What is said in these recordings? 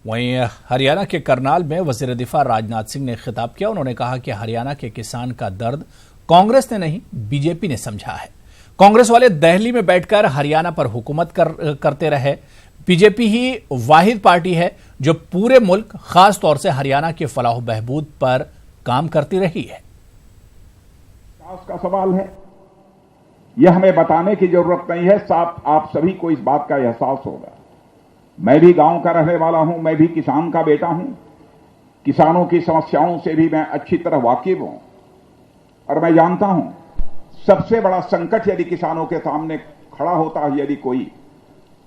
वहीं हरियाणा के करनाल में वजीर दिफा राजनाथ सिंह ने खिताब किया। उन्होंने कहा कि हरियाणा के किसान का दर्द कांग्रेस ने नहीं, बीजेपी ने समझा है। कांग्रेस वाले दिल्ली में बैठकर हरियाणा पर हुकूमत करते रहे। बीजेपी ही वाहिद पार्टी है जो पूरे मुल्क, खास तौर से हरियाणा के फलाह बहबूद पर काम करती रही है। का सवाल है, यह हमें बताने की जरूरत नहीं है, साफ आप सभी को इस बात का एहसास होगा। मैं भी गांव का रहने वाला हूं, मैं भी किसान का बेटा हूं। किसानों की समस्याओं से भी मैं अच्छी तरह वाकिफ हूं और मैं जानता हूं सबसे बड़ा संकट यदि किसानों के सामने खड़ा होता है यदि कोई,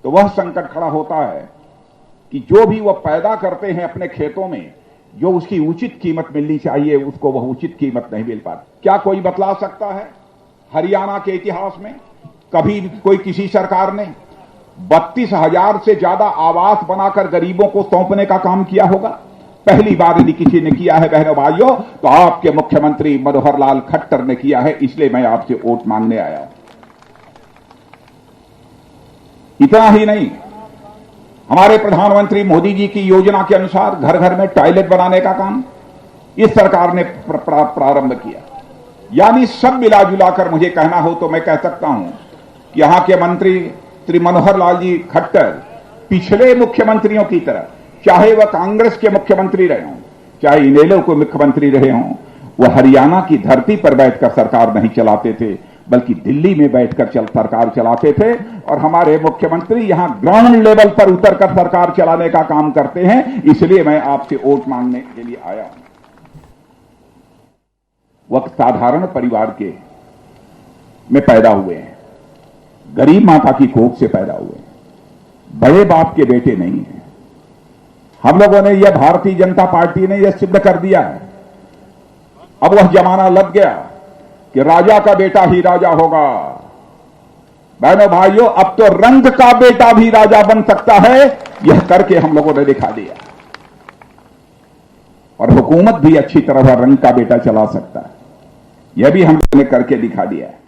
तो वह संकट खड़ा होता है कि जो भी वह पैदा करते हैं अपने खेतों में, जो उसकी उचित कीमत मिलनी चाहिए, उसको वह उचित कीमत नहीं मिल पाती। क्या कोई बतला सकता है हरियाणा के इतिहास में कभी कोई किसी सरकार ने 32,000 से ज्यादा आवास बनाकर गरीबों को सौंपने का काम किया होगा? पहली बार यदि किसी ने किया है बहनों भाइयों, तो आपके मुख्यमंत्री मनोहर लाल खट्टर ने किया है। इसलिए मैं आपसे वोट मांगने आया हूं। इतना ही नहीं, हमारे प्रधानमंत्री मोदी जी की योजना के अनुसार घर घर में टॉयलेट बनाने का काम इस सरकार ने प्रारंभ किया। यानी सब मिला जुलाकर मुझे कहना हो तो मैं कह सकता हूं कि यहां के मंत्री श्री मनोहर लाल जी खट्टर पिछले मुख्यमंत्रियों की तरह, चाहे वह कांग्रेस के मुख्यमंत्री रहे हों, चाहे इनेलो के मुख्यमंत्री रहे हों, वह हरियाणा की धरती पर बैठकर सरकार नहीं चलाते थे, बल्कि दिल्ली में बैठकर सरकार चलाते थे। और हमारे मुख्यमंत्री यहां ग्राउंड लेवल पर उतरकर सरकार चलाने का काम करते हैं। इसलिए मैं आपसे वोट मांगने के लिए आया हूं। वह साधारण परिवार के में पैदा हुए हैं, गरीब माता की कोख से पैदा हुए हैं, बड़े बाप के बेटे नहीं हैं। हम लोगों ने यह, भारतीय जनता पार्टी ने यह सिद्ध कर दिया है। अब वह जमाना लग गया कि राजा का बेटा ही राजा होगा। बहनों भाइयों, अब तो रंग का बेटा भी राजा बन सकता है। यह करके हम लोगों ने दिखा दिया। और हुकूमत भी अच्छी तरह रंग का बेटा चला सकता है। यह भी हम लोगों ने करके दिखा दिया है।